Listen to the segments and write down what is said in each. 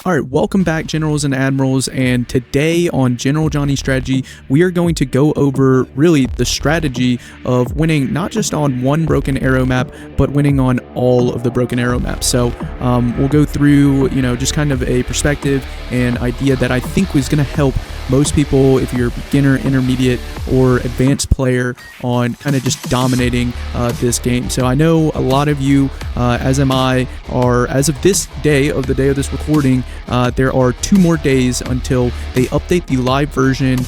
All right, welcome back, Generals and Admirals, and today on General Johnny Strategy, we are going to go over really the strategy of winning not just on one Broken Arrow map, but winning on all of the Broken Arrow maps. So we'll go through, just kind of a perspective and idea that I think was going to help most people if you're a beginner, intermediate, or advanced player on kind of just dominating this game. So I know a lot of you, as am I, are, as of this day, of the day of this recording, there are 2 more days until they update the live version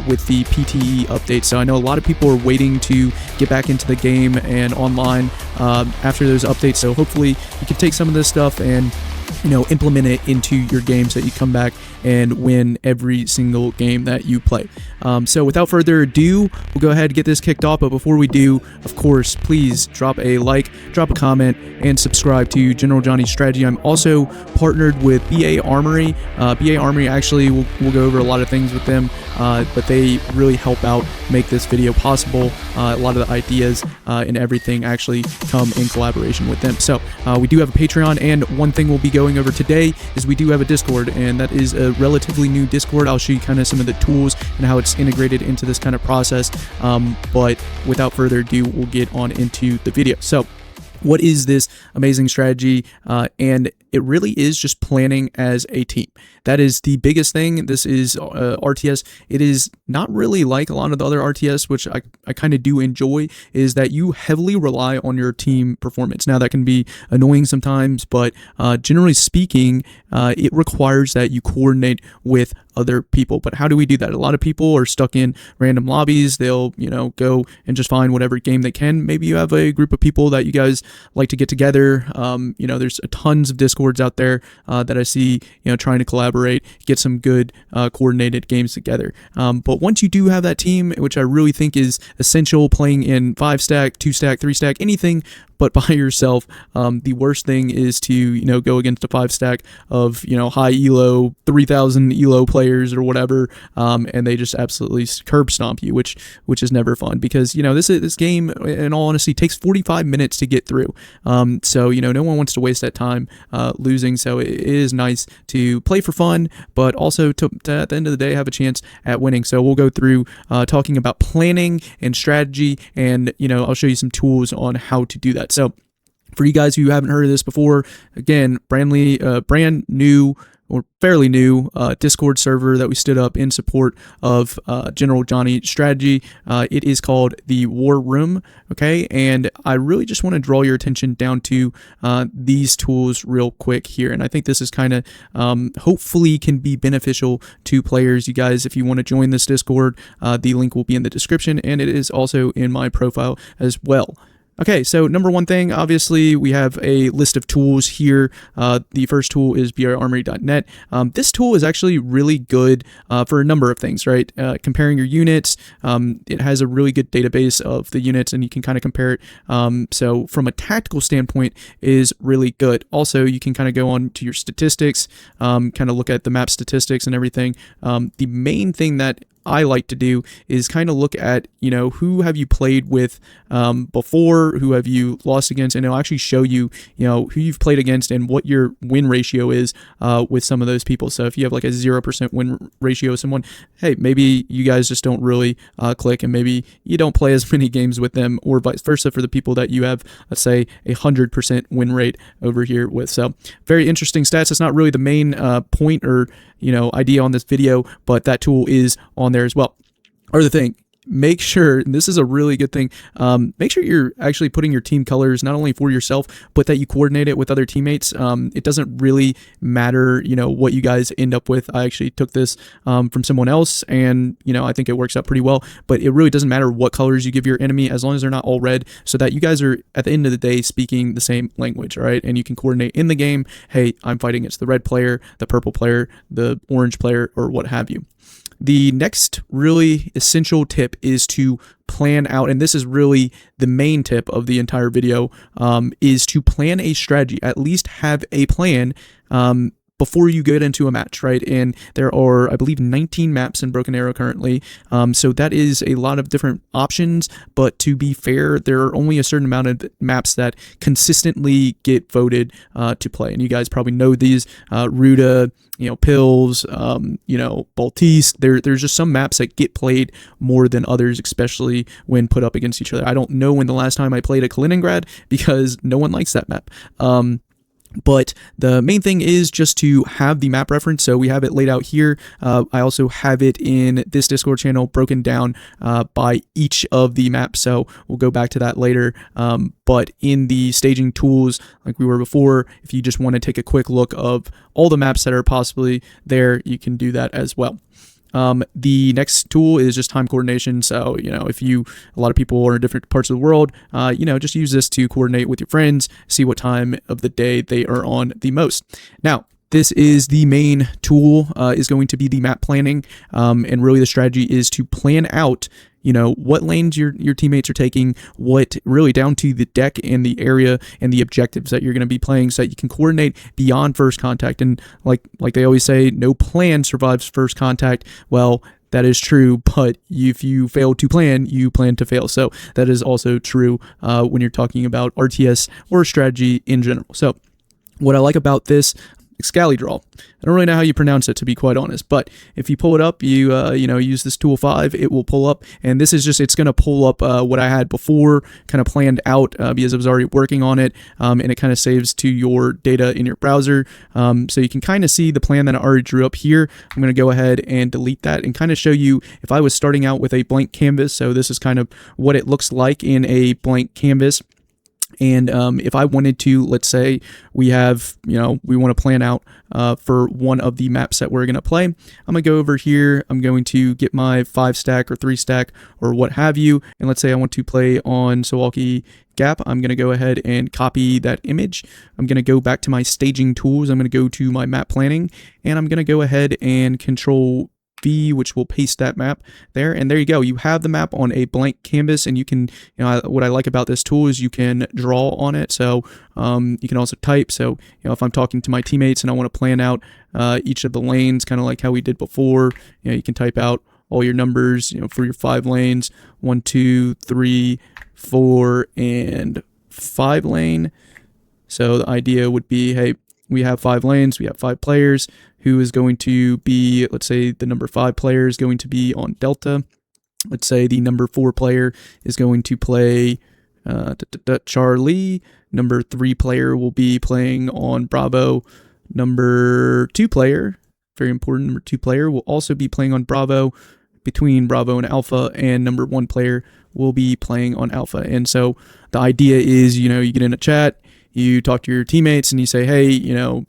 with the PTE update. So I know a lot of people are waiting to get back into the game and online after those updates. So hopefully you can take some of this stuff and implement it into your game so that you come back and win every single game that you play. So without further ado, we'll go ahead and get this kicked off. But before we do, of course, please drop a like, drop a comment, and subscribe to General Johnny Strategy. I'm also partnered with BA Armory. BA Armory, actually, we'll go over a lot of things with them, but they really help out make this video possible. A lot of the ideas and everything actually come in collaboration with them. So we do have a Patreon, and one thing we'll be going over today is we do have a Discord, and that is a relatively new Discord. I'll show you kind of some of the tools and how it's integrated into this kind of process, but without further ado, we'll get on into the video. So what is this amazing strategy? And it really is just planning as a team. That is the biggest thing. This is RTS. It is not really like a lot of the other RTS, which I kind of do enjoy, is that you heavily rely on your team performance. Now, that can be annoying sometimes, but generally speaking, it requires that you coordinate with other people. But how do we do that? A lot of people are stuck in random lobbies. They'll, go and just find whatever game they can. Maybe you have a group of people that you guys like to get together. There's tons of Discords out there that I see, trying to collaborate, get some good coordinated games together. But once you do have that team, which I really think is essential, playing in 5-stack, 2-stack, 3-stack, anything but by yourself, the worst thing is to, go against a 5-stack of, high elo, 3,000 elo players or whatever, and they just absolutely curb stomp you, which is never fun, because, this game, in all honesty, takes 45 minutes to get through. So, no one wants to waste that time losing. So it is nice to play for fun, but also to at the end of the day, have a chance at winning. So we'll go through talking about planning and strategy, and, I'll show you some tools on how to do that. So for you guys who haven't heard of this before, again, brand new or fairly new Discord server that we stood up in support of General Johnny Strategy. It is called the War Room, okay? And I really just want to draw your attention down to these tools real quick here. And I think this is kind of hopefully can be beneficial to players. You guys, if you want to join this Discord, the link will be in the description, and it is also in my profile as well. Okay, so number one thing, obviously, we have a list of tools here. The first tool is brarmory.net. This tool is actually really good for a number of things, right? Comparing your units, it has a really good database of the units, and you can kind of compare it. So from a tactical standpoint, is really good. Also, you can kind of go on to your statistics, kind of look at the map statistics and everything. The main thing that I like to do is kind of look at, who have you played with before, who have you lost against, and it'll actually show you, who you've played against and what your win ratio is with some of those people. So if you have like a 0% win ratio with someone, hey, maybe you guys just don't really click, and maybe you don't play as many games with them, or vice versa for the people that you have, let's say, 100% win rate over here with. So very interesting stats. It's not really the main point or idea on this video, but that tool is on there as well. Other thing, make sure, and this is a really good thing, make sure you're actually putting your team colors not only for yourself, but that you coordinate it with other teammates. It doesn't really matter, what you guys end up with. I actually took this from someone else, and, I think it works out pretty well, but it really doesn't matter what colors you give your enemy, as long as they're not all red, so that you guys are, at the end of the day, speaking the same language, all right? And you can coordinate in the game, hey, I'm fighting against the red player, the purple player, the orange player, or what have you. The next really essential tip is to plan out, and this is really the main tip of the entire video, is to plan a strategy. At least have a plan before you get into a match, right? And there are, I believe, 19 maps in Broken Arrow currently. So that is a lot of different options, but to be fair, there are only a certain amount of maps that consistently get voted to play. And you guys probably know these, Ruta, Pills, Baltiste. There's just some maps that get played more than others, especially when put up against each other. I don't know when the last time I played a Kaliningrad because no one likes that map. But the main thing is just to have the map reference. So we have it laid out here. I also have it in this Discord channel broken down by each of the maps. So we'll go back to that later. But in the staging tools, like we were before, if you just want to take a quick look of all the maps that are possibly there, you can do that as well. The next tool is just time coordination. So, a lot of people are in different parts of the world, just use this to coordinate with your friends, see what time of the day they are on the most. Now, this is the main tool, is going to be the map planning. And really the strategy is to plan out what lanes your teammates are taking, what really down to the deck and the area and the objectives that you're going to be playing so that you can coordinate beyond first contact. And like they always say, no plan survives first contact. Well, that is true, but if you fail to plan, you plan to fail. So that is also true when you're talking about RTS or strategy in general. So what I like about this Scally Draw. I don't really know how you pronounce it, to be quite honest, but if you pull it up, you use this tool 5, it will pull up, and this is just, it's going to pull up what I had before, kind of planned out because I was already working on it, and it kind of saves to your data in your browser, so you can kind of see the plan that I already drew up here. I'm going to go ahead and delete that and kind of show you if I was starting out with a blank canvas, so this is kind of what it looks like in a blank canvas. And if I wanted to, let's say we have, we want to plan out for one of the maps that we're going to play. I'm going to go over here. I'm going to get my 5 stack or 3 stack or what have you. And let's say I want to play on Sawalki Gap. I'm going to go ahead and copy that image. I'm going to go back to my staging tools. I'm going to go to my map planning, and I'm going to go ahead and Control V, which will paste that map there, and there you go. You have the map on a blank canvas, and you can, what I like about this tool is you can draw on it. So you can also type. So if I'm talking to my teammates and I want to plan out each of the lanes, kind of like how we did before, you can type out all your numbers, for your 5 lanes, 1, 2, 3, 4, and 5 lane. So the idea would be, hey, we have 5 lanes, we have 5 players. Who is going to be, let's say the number 5 player is going to be on Delta. Let's say the number 4 player is going to play Charlie. Number 3 player will be playing on Bravo. Number 2 player, very important, number 2 player will also be playing on Bravo, between Bravo and Alpha, and number 1 player will be playing on Alpha. And so the idea is, you get in a chat, you talk to your teammates and you say, hey,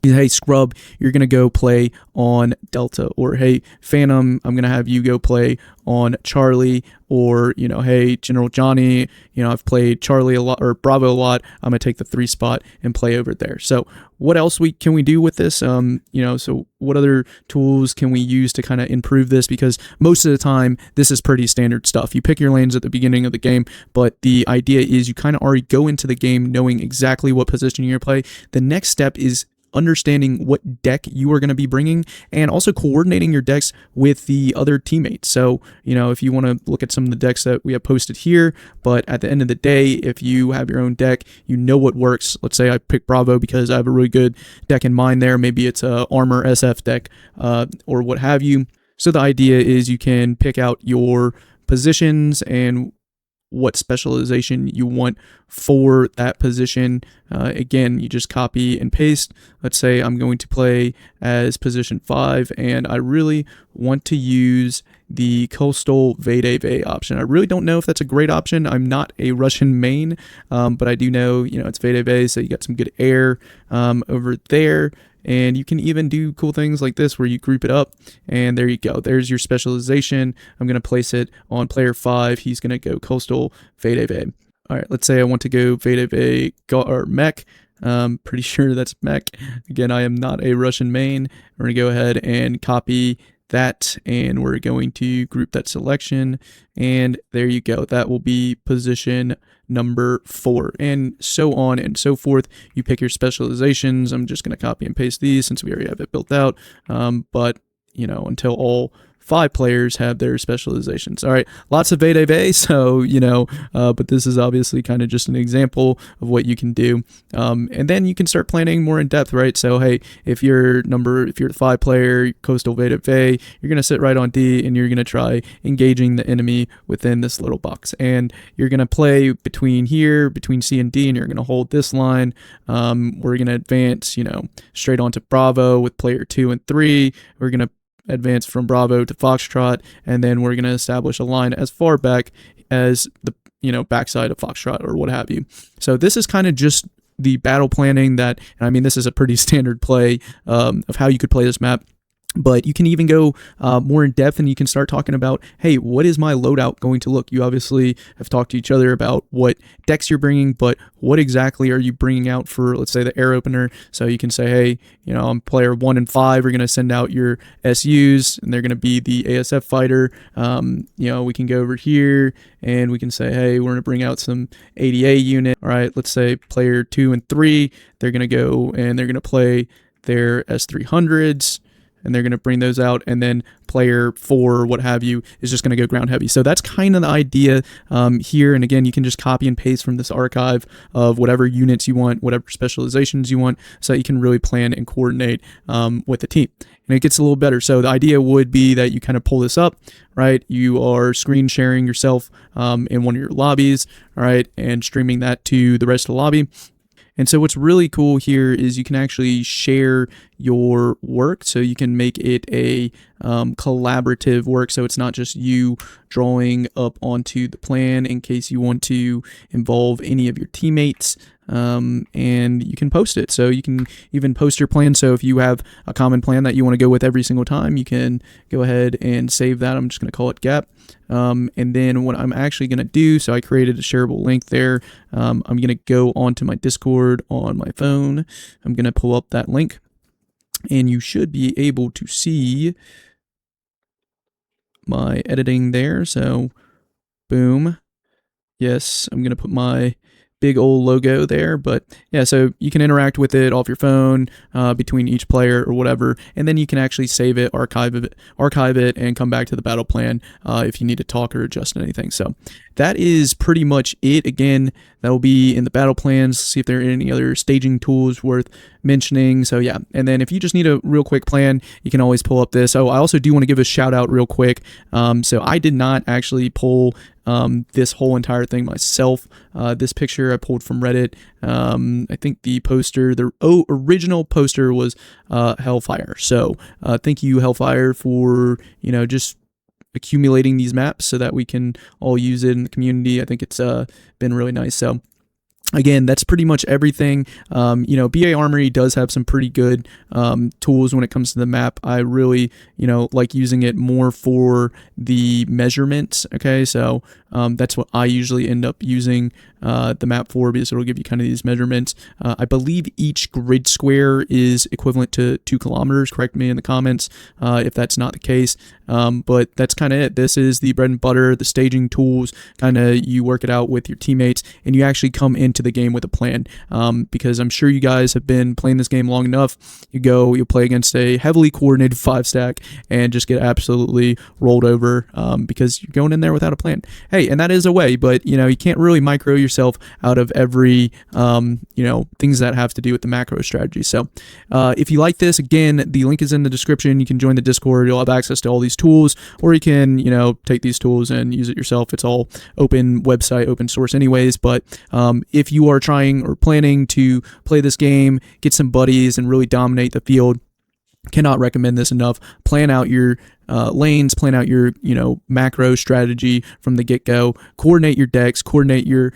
hey, Scrub, you're going to go play on Delta, or hey, Phantom, I'm going to have you go play on Charlie, or, hey, General Johnny, I've played Charlie a lot, or Bravo a lot, I'm going to take the 3 spot and play over there. So what else can we do with this? So what other tools can we use to kind of improve this? Because most of the time, this is pretty standard stuff. You pick your lanes at the beginning of the game, but the idea is you kind of already go into the game knowing exactly what position you're going to play. The next step is understanding what deck you are going to be bringing, and also coordinating your decks with the other teammates. So, if you want to look at some of the decks that we have posted here, but at the end of the day, if you have your own deck, what works. Let's say I pick Bravo because I have a really good deck in mind there. Maybe it's a Armor SF deck, or what have you. So the idea is you can pick out your positions and what specialization you want for that position. Again, you just copy and paste. Let's say I'm going to play as position 5, and I really want to use the Coastal VDV option. I really don't know if that's a great option. I'm not a Russian main, but I do know, it's VDV, so you got some good air over there. And you can even do cool things like this where you group it up, and there you go. There's your specialization. I'm going to place it on player 5. He's going to go Coastal VDV. All right, let's say I want to go VDV or Mech. Pretty sure that's Mech. Again, I am not a Russian main. We're going to go ahead and copy that, and we're going to group that selection, and there you go. That will be position number 4, and so on and so forth. You pick your specializations. I'm just going to copy and paste these since we already have it built out, but you know, until all 5 players have their specializations. All right, lots of VDV, so, you know, but this is obviously kind of just an example of what you can do. And then you can start planning more in depth, right? So, hey, if you're the 5 player, coastal VDV, you're going to sit right on D and you're going to try engaging the enemy within this little box. And you're going to play between C and D, and you're going to hold this line. We're going to advance, you know, straight onto Bravo with player 2 and 3. We're going to advance from Bravo to Foxtrot, and then we're going to establish a line as far back as the, you know, backside of Foxtrot or what have you. So this is kind of just the battle planning that, and I mean, this is a pretty standard play of how you could play this map. But you can even go more in depth, and you can start talking about, hey, what is my loadout going to look? You obviously have talked to each other about what decks you're bringing, but what exactly are you bringing out for, let's say, the air opener? So you can say, hey, you know, I'm player 1 and 5. We're going to send out your SUs, and they're going to be the ASF fighter. You know, we can go over here, and we can say, hey, we're going to bring out some ADA unit. All right, let's say player 2 and 3. They're going to go, and they're going to play their S300s. And they're going to bring those out, and then player 4, what have you, is just going to go ground heavy. So that's kind of the idea here. And again, you can just copy and paste from this archive of whatever units you want, whatever specializations you want, so that you can really plan and coordinate with the team. And it gets a little better. So the idea would be that you kind of pull this up, right? You are screen sharing yourself in one of your lobbies, all right, and streaming that to the rest of the lobby. And so what's really cool here is you can actually share your work, so you can make it a collaborative work, so it's not just you drawing up onto the plan in case you want to involve any of your teammates. And you can post it. So you can even post your plan. So if you have a common plan that you want to go with every single time, you can go ahead and save that. I'm just going to call it Gap. And then what I'm actually going to do, so I created a shareable link there. I'm going to go onto my Discord on my phone. I'm going to pull up that link, and you should be able to see my editing there. So boom. Yes, I'm going to put my big old logo there, but yeah, so you can interact with it off your phone between each player or whatever, and then you can actually save it, archive it, and come back to the battle plan if you need to talk or adjust anything. So that is pretty much it. Again, that will be in the battle plans. See if there are any other staging tools worth mentioning. So yeah, and then if you just need a real quick plan, you can always pull up this. Oh, I also do want to give a shout out real quick. So I did not actually pull this whole entire thing myself. This picture I pulled from Reddit. I think the original poster was Hellfire. So thank you, Hellfire, for, you know, just accumulating these maps so that we can all use it in the community. I think it's been really nice. So again, that's pretty much everything. You know, BA Armory does have some pretty good tools when it comes to the map. I really, you know, like using it more for the measurements. Okay, so that's what I usually end up using the map for, because it'll give you kind of these measurements. I believe each grid square is equivalent to 2 kilometers. Correct me in the comments if that's not the case. But that's kind of it. This is the bread and butter, the staging tools. Kind of you work it out with your teammates, and you actually come into the game with a plan. Because I'm sure you guys have been playing this game long enough. You play against a heavily coordinated 5-stack and just get absolutely rolled over because you're going in there without a plan. Hey, and that is a way, but you know, you can't really micro yourself out of every you know, things that have to do with the macro strategy. So if you like this, again, the link is in the description. You can join the Discord. You'll have access to all these tools, or you can, you know, take these tools and use it yourself. It's all open website, open source anyways. But if you are trying or planning to play this game, get some buddies and really dominate the field, cannot recommend this enough. Plan out your lanes, plan out your, you know, macro strategy from the get-go, coordinate your decks, coordinate your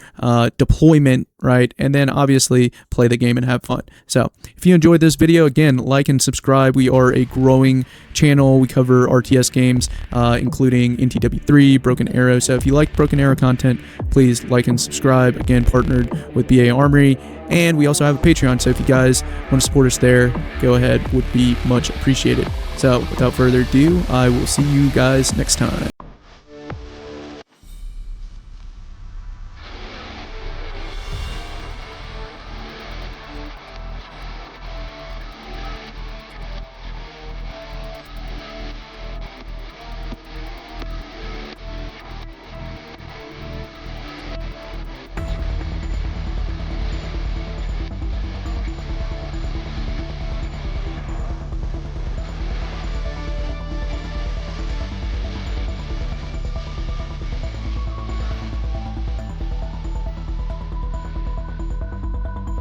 deployment, right? And then obviously play the game and have fun. So if you enjoyed this video, again, like and subscribe. We are a growing channel. We cover RTS games, including NTW3, Broken Arrow. So if you like Broken Arrow content, please like and subscribe. Again, partnered with BA Armory. And we also have a Patreon, so if you guys want to support us there, go ahead, would be much appreciated. So without further ado, I will see you guys next time.